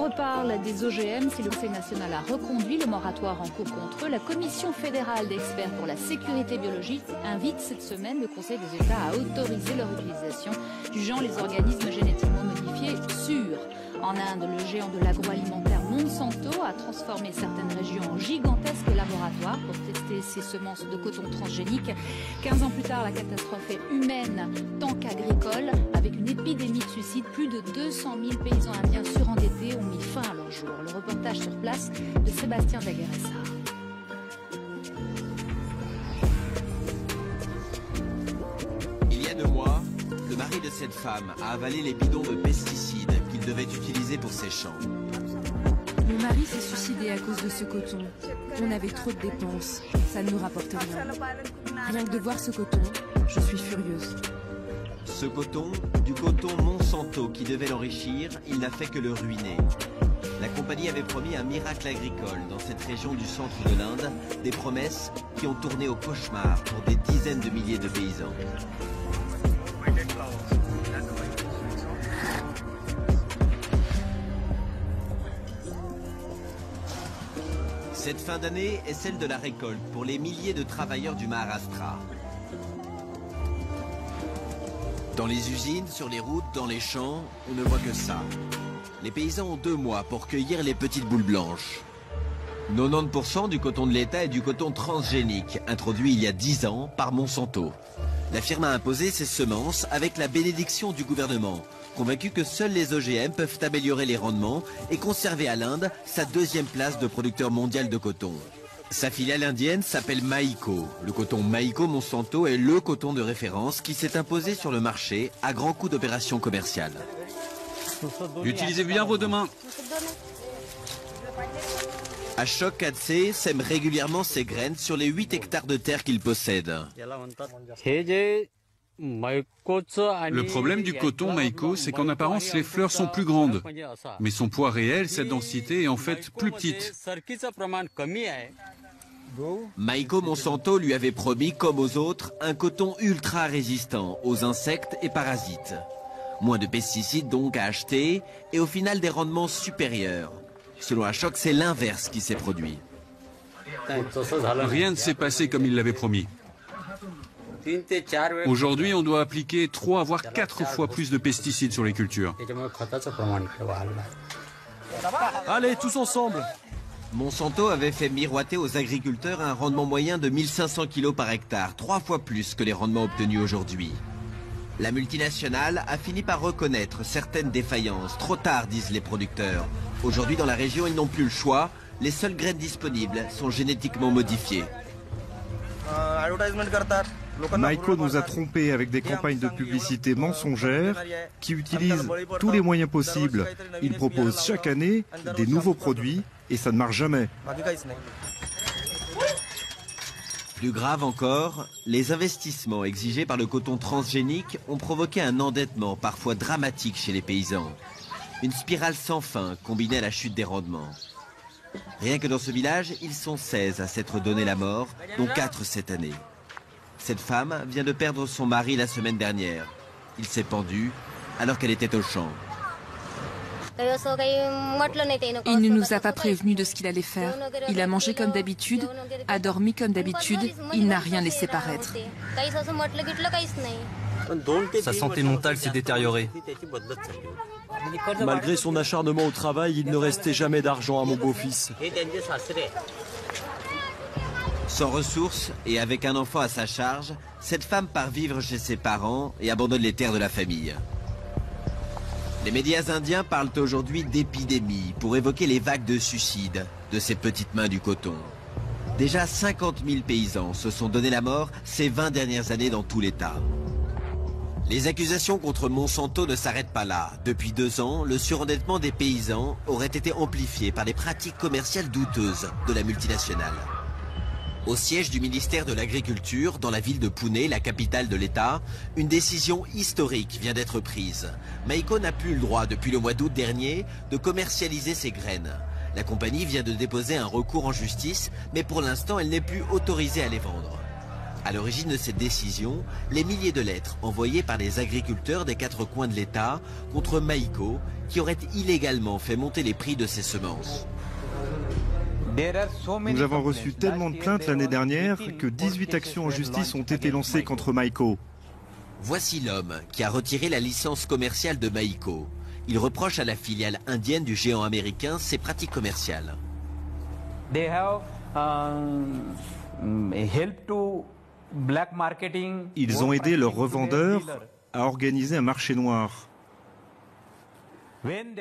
reparle des OGM. Si le Conseil national a reconduit le moratoire en cours contre eux, la Commission fédérale d'experts pour la sécurité biologique invite cette semaine le Conseil des États à autoriser leur utilisation, jugeant les organismes génétiquement modifiés sûrs. En Inde, le géant de l'agroalimentaire Monsanto a transformé certaines régions en gigantesques laboratoires pour tester ses semences de coton transgénique. 15 ans plus tard, la catastrophe est humaine tant qu'agricole. Avec une épidémie de suicide, plus de 200 000 paysans indiens surendettés ont mis fin à leur jour. Le reportage sur place de Sébastien Daguerressa. Il y a 2 mois, le mari de cette femme a avalé les bidons de pesticides qu'il devait utiliser pour ses champs. Mon mari s'est suicidé à cause de ce coton. On avait trop de dépenses, ça ne nous rapporte rien. Rien que de voir ce coton, je suis furieuse. Ce coton, du coton Monsanto qui devait l'enrichir, il n'a fait que le ruiner. La compagnie avait promis un miracle agricole dans cette région du centre de l'Inde, des promesses qui ont tourné au cauchemar pour des dizaines de milliers de paysans. Cette fin d'année est celle de la récolte pour les milliers de travailleurs du Maharashtra. Dans les usines, sur les routes, dans les champs, on ne voit que ça. Les paysans ont 2 mois pour cueillir les petites boules blanches. 90% du coton de l'État est du coton transgénique, introduit il y a 10 ans par Monsanto. La firme a imposé ses semences avec la bénédiction du gouvernement, convaincu que seuls les OGM peuvent améliorer les rendements et conserver à l'Inde sa 2e place de producteur mondial de coton. Sa filiale indienne s'appelle Maïko. Le coton Maïko Monsanto est le coton de référence qui s'est imposé sur le marché à grands coups d'opérations commerciales. Utilisez bien vos 2 mains. Ashok Kadse sème régulièrement ses graines sur les 8 hectares de terre qu'il possède. Le problème du coton Maïko, c'est qu'en apparence, les fleurs sont plus grandes. Mais son poids réel, cette densité, est en fait plus petite. Maïko Monsanto lui avait promis, comme aux autres, un coton ultra résistant aux insectes et parasites. Moins de pesticides donc à acheter et au final des rendements supérieurs. Selon Ashok, c'est l'inverse qui s'est produit. Rien ne s'est passé comme il l'avait promis. Aujourd'hui, on doit appliquer 3 voire 4 fois plus de pesticides sur les cultures. Allez, tous ensemble! Monsanto avait fait miroiter aux agriculteurs un rendement moyen de 1500 kg par hectare, 3 fois plus que les rendements obtenus aujourd'hui. La multinationale a fini par reconnaître certaines défaillances. Trop tard, disent les producteurs. Aujourd'hui, dans la région, ils n'ont plus le choix. Les seules graines disponibles sont génétiquement modifiées. Maïko nous a trompés avec des campagnes de publicité mensongères qui utilisent tous les moyens possibles. Ils proposent chaque année des nouveaux produits et ça ne marche jamais. Plus grave encore, les investissements exigés par le coton transgénique ont provoqué un endettement parfois dramatique chez les paysans. Une spirale sans fin combinée à la chute des rendements. Rien que dans ce village, ils sont 16 à s'être donné la mort, dont 4 cette année. Cette femme vient de perdre son mari la semaine dernière. Il s'est pendu alors qu'elle était au champ. Il ne nous a pas prévenus de ce qu'il allait faire. Il a mangé comme d'habitude, a dormi comme d'habitude, il n'a rien laissé paraître. Sa santé mentale s'est détériorée. Malgré son acharnement au travail, il ne restait jamais d'argent à mon beau-fils. Sans ressources et avec un enfant à sa charge, cette femme part vivre chez ses parents et abandonne les terres de la famille. Les médias indiens parlent aujourd'hui d'épidémie pour évoquer les vagues de suicides de ces petites mains du coton. Déjà 50 000 paysans se sont donné la mort ces 20 dernières années dans tout l'État. Les accusations contre Monsanto ne s'arrêtent pas là. Depuis 2 ans, le surendettement des paysans aurait été amplifié par des pratiques commerciales douteuses de la multinationale. Au siège du ministère de l'Agriculture, dans la ville de Pune, la capitale de l'État, une décision historique vient d'être prise. Maïko n'a plus le droit, depuis le mois d'août dernier, de commercialiser ses graines. La compagnie vient de déposer un recours en justice, mais pour l'instant, elle n'est plus autorisée à les vendre. À l'origine de cette décision, les milliers de lettres envoyées par les agriculteurs des 4 coins de l'État contre Maïko, qui aurait illégalement fait monter les prix de ses semences. Nous avons reçu tellement de plaintes l'année dernière que 18 actions en justice ont été lancées contre Maïko. Voici l'homme qui a retiré la licence commerciale de Maïko. Il reproche à la filiale indienne du géant américain ses pratiques commerciales. Ils ont aidé leurs revendeurs à organiser un marché noir.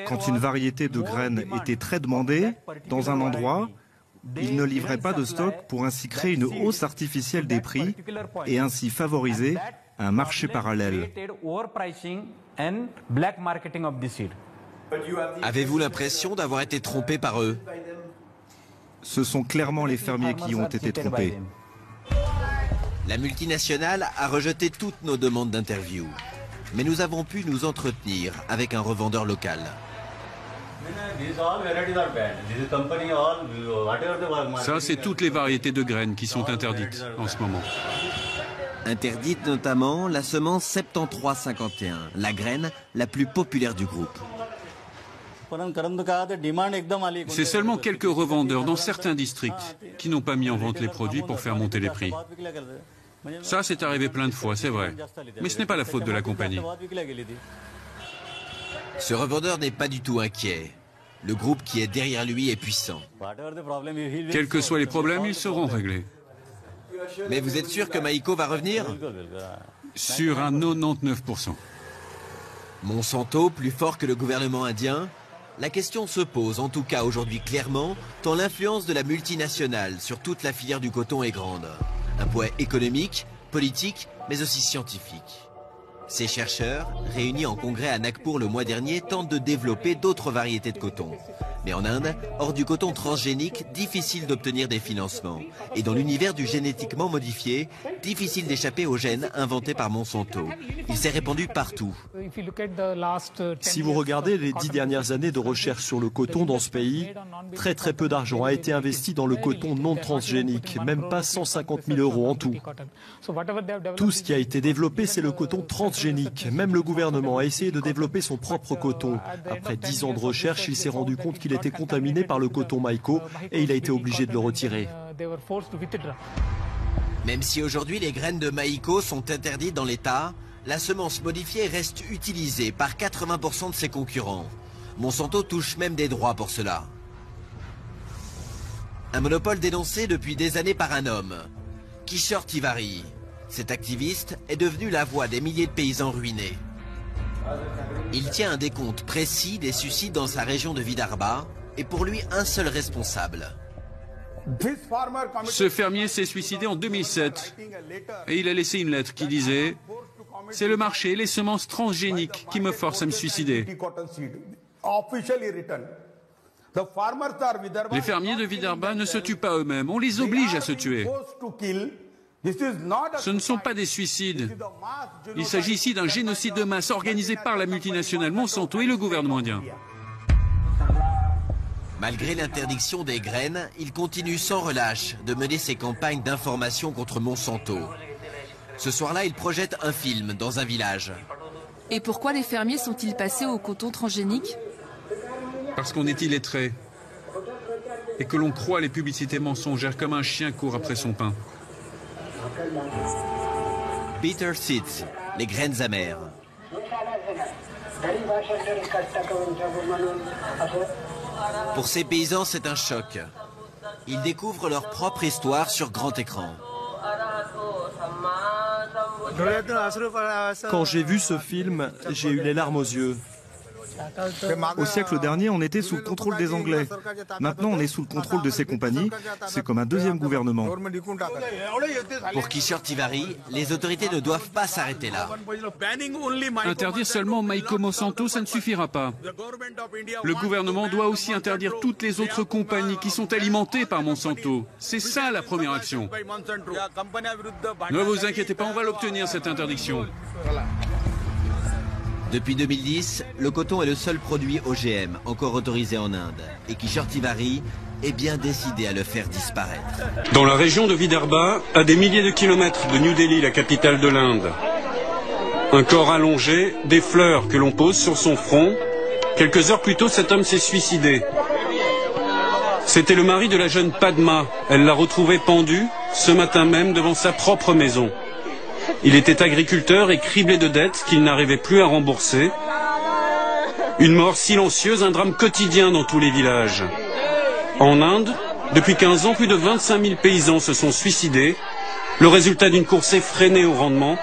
Quand une variété de graines était très demandée dans un endroit, ils ne livraient pas de stock pour ainsi créer une hausse artificielle des prix et ainsi favoriser un marché parallèle. Avez-vous l'impression d'avoir été trompé par eux? Ce sont clairement les fermiers qui ont été trompés. La multinationale a rejeté toutes nos demandes d'interview. Mais nous avons pu nous entretenir avec un revendeur local. Ça, c'est toutes les variétés de graines qui sont interdites en ce moment. Interdite notamment la semence 7351, la graine la plus populaire du groupe. C'est seulement quelques revendeurs dans certains districts qui n'ont pas mis en vente les produits pour faire monter les prix. Ça, c'est arrivé plein de fois, c'est vrai. Mais ce n'est pas la faute de la compagnie. Ce revendeur n'est pas du tout inquiet. Le groupe qui est derrière lui est puissant. Quels que soient les problèmes, ils seront réglés. Mais vous êtes sûr que Maïko va revenir? Sur un 99%. Monsanto, plus fort que le gouvernement indien? La question se pose, en tout cas aujourd'hui clairement, tant l'influence de la multinationale sur toute la filière du coton est grande. Un poids économique, politique, mais aussi scientifique. Ces chercheurs, réunis en congrès à Nagpur le mois dernier, tentent de développer d'autres variétés de coton. Mais en Inde, hors du coton transgénique, difficile d'obtenir des financements. Et dans l'univers du génétiquement modifié, difficile d'échapper aux gènes inventés par Monsanto. Il s'est répandu partout. Si vous regardez les 10 dernières années de recherche sur le coton dans ce pays, très peu d'argent a été investi dans le coton non transgénique, même pas 150 000 € en tout. Tout ce qui a été développé, c'est le coton transgénique. Même le gouvernement a essayé de développer son propre coton. Après 10 ans de recherche, il s'est rendu compte qu'il était contaminé par le coton Maïko et il a été obligé de le retirer. Même si aujourd'hui les graines de Maïko sont interdites dans l'État, la semence modifiée reste utilisée par 80% de ses concurrents. Monsanto touche même des droits pour cela. Un monopole dénoncé depuis des années par un homme, Kishore Tiwari. Cet activiste est devenu la voix des milliers de paysans ruinés. Il tient un décompte précis des suicides dans sa région de Vidarbha et pour lui un seul responsable. Ce fermier s'est suicidé en 2007 et il a laissé une lettre qui disait « C'est le marché et les semences transgéniques qui me forcent à me suicider ». Les fermiers de Vidarbha ne se tuent pas eux-mêmes, on les oblige à se tuer. Ce ne sont pas des suicides. Il s'agit ici d'un génocide de masse organisé par la multinationale Monsanto et le gouvernement indien. Malgré l'interdiction des graines, il continue sans relâche de mener ses campagnes d'information contre Monsanto. Ce soir-là, il projette un film dans un village. Et pourquoi les fermiers sont-ils passés au coton transgénique? Parce qu'on est illettré et que l'on croit les publicités mensongères comme un chien court après son pain. Bitter Seeds, les graines amères. Pour ces paysans, c'est un choc. Ils découvrent leur propre histoire sur grand écran. Quand j'ai vu ce film, j'ai eu les larmes aux yeux. Au siècle dernier, on était sous le contrôle des Anglais. Maintenant, on est sous le contrôle de ces compagnies. C'est comme un deuxième gouvernement. Pour Kishore Tiwari, les autorités ne doivent pas s'arrêter là. Interdire seulement Maïko Monsanto, ça ne suffira pas. Le gouvernement doit aussi interdire toutes les autres compagnies qui sont alimentées par Monsanto. C'est ça la première action. Ne vous inquiétez pas, on va l'obtenir cette interdiction. Depuis 2010, le coton est le seul produit OGM encore autorisé en Inde et Kishore Tiwari est bien décidé à le faire disparaître. Dans la région de Vidarbha, à des milliers de kilomètres de New Delhi, la capitale de l'Inde, un corps allongé, des fleurs que l'on pose sur son front. Quelques heures plus tôt, cet homme s'est suicidé. C'était le mari de la jeune Padma. Elle l'a retrouvé pendu ce matin même devant sa propre maison. Il était agriculteur et criblé de dettes qu'il n'arrivait plus à rembourser. Une mort silencieuse, un drame quotidien dans tous les villages. En Inde, depuis 15 ans, plus de 25 000 paysans se sont suicidés, le résultat d'une course effrénée au rendement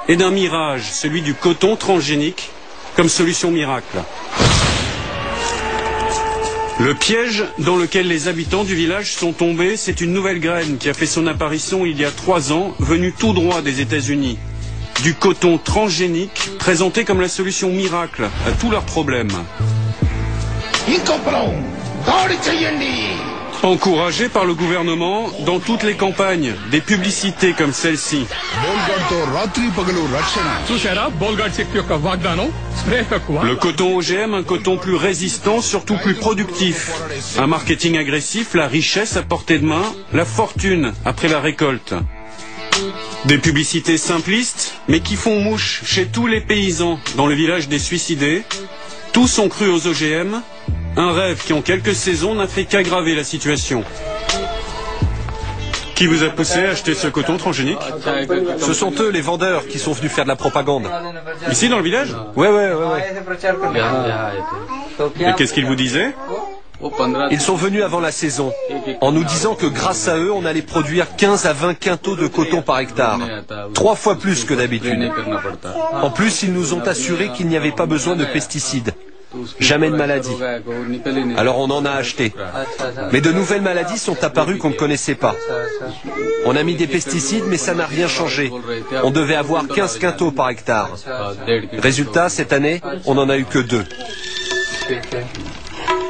et d'un mirage, celui du coton transgénique, comme solution miracle. Le piège dans lequel les habitants du village sont tombés, c'est une nouvelle graine qui a fait son apparition il y a 3 ans, venue tout droit des États-Unis. Du coton transgénique, présenté comme la solution miracle à tous leurs problèmes. Encouragé par le gouvernement, dans toutes les campagnes, des publicités comme celle-ci. Le coton OGM, un coton plus résistant, surtout plus productif. Un marketing agressif, la richesse à portée de main, la fortune après la récolte. Des publicités simplistes, mais qui font mouche chez tous les paysans dans le village des suicidés. Tous ont cru aux OGM, un rêve qui en quelques saisons n'a fait qu'aggraver la situation. Qui vous a poussé à acheter ce coton transgénique? Ce sont eux, les vendeurs, qui sont venus faire de la propagande. Ici, dans le village? Ouais. Et qu'est-ce qu'ils vous disaient? Ils sont venus avant la saison, en nous disant que grâce à eux, on allait produire 15 à 20 quintaux de coton par hectare. 3 fois plus que d'habitude. En plus, ils nous ont assuré qu'il n'y avait pas besoin de pesticides. Jamais de maladies. Alors on en a acheté. Mais de nouvelles maladies sont apparues qu'on ne connaissait pas. On a mis des pesticides, mais ça n'a rien changé. On devait avoir 15 quintaux par hectare. Résultat, cette année, on n'en a eu que 2.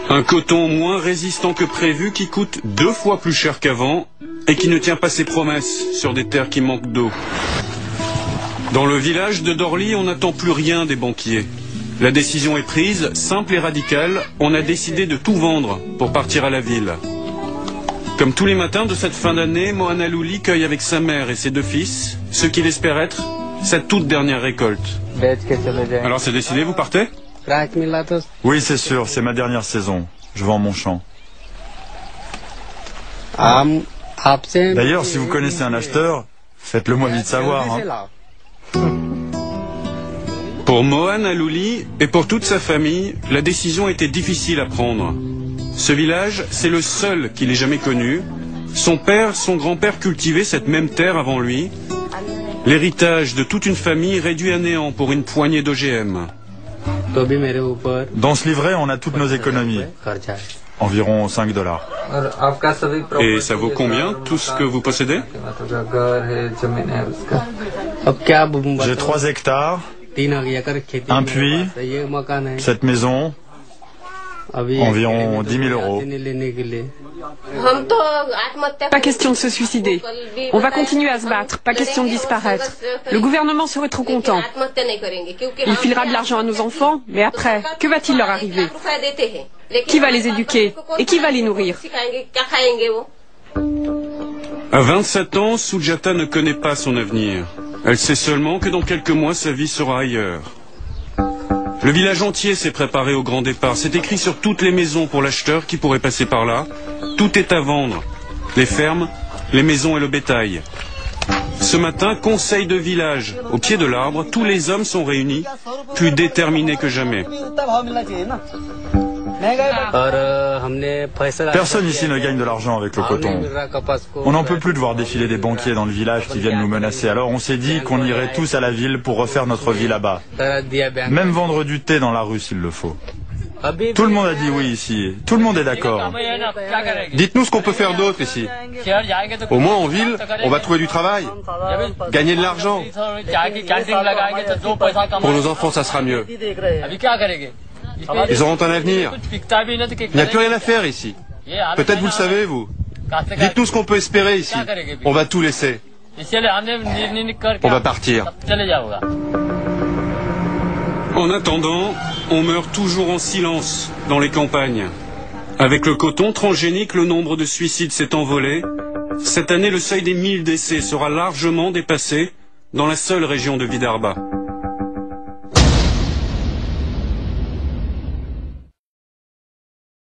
Un coton moins résistant que prévu qui coûte 2 fois plus cher qu'avant et qui ne tient pas ses promesses sur des terres qui manquent d'eau. Dans le village de Dorli, on n'attend plus rien des banquiers. La décision est prise, simple et radicale, on a décidé de tout vendre pour partir à la ville. Comme tous les matins de cette fin d'année, Mohan Alouli cueille avec sa mère et ses 2 fils ce qu'il espère être sa toute dernière récolte. Alors c'est décidé, vous partez? Oui, c'est sûr, c'est ma dernière saison. Je vends mon champ. D'ailleurs, si vous connaissez un acheteur, faites-le moi vite savoir. Pour Mohan Alouli et pour toute sa famille, la décision était difficile à prendre. Ce village, c'est le seul qu'il ait jamais connu. Son père, son grand-père cultivaient cette même terre avant lui. L'héritage de toute une famille réduit à néant pour une poignée d'OGM. Dans ce livret, on a toutes nos économies. Environ $5. Et ça vaut combien, tout ce que vous possédez? J'ai 3 hectares, un puits, cette maison, environ 10 000 euros. Pas question de se suicider. On va continuer à se battre, pas question de disparaître. Le gouvernement serait trop content. Il filera de l'argent à nos enfants, mais après, que va-t-il leur arriver? Qui va les éduquer? Et qui va les nourrir? À 27 ans, Sujata ne connaît pas son avenir. Elle sait seulement que dans quelques mois, sa vie sera ailleurs. Le village entier s'est préparé au grand départ. C'est écrit sur toutes les maisons pour l'acheteur qui pourrait passer par là. Tout est à vendre. Les fermes, les maisons et le bétail. Ce matin, conseil de village. Au pied de l'arbre, tous les hommes sont réunis, plus déterminés que jamais. Personne ici ne gagne de l'argent avec le coton. On n'en peut plus de voir défiler des banquiers dans le village qui viennent nous menacer. Alors on s'est dit qu'on irait tous à la ville pour refaire notre vie là-bas. Même vendre du thé dans la rue s'il le faut. Tout le monde a dit oui ici. Tout le monde est d'accord. Dites-nous ce qu'on peut faire d'autre ici. Au moins en ville, on va trouver du travail, gagner de l'argent. Pour nos enfants, ça sera mieux. Ils auront un avenir. Il n'y a plus rien à faire ici. Peut-être vous le savez, vous. Dites-nous ce qu'on peut espérer ici. On va tout laisser. On va partir. En attendant, on meurt toujours en silence dans les campagnes. Avec le coton transgénique, le nombre de suicides s'est envolé. Cette année, le seuil des 1000 décès sera largement dépassé dans la seule région de Vidarbha.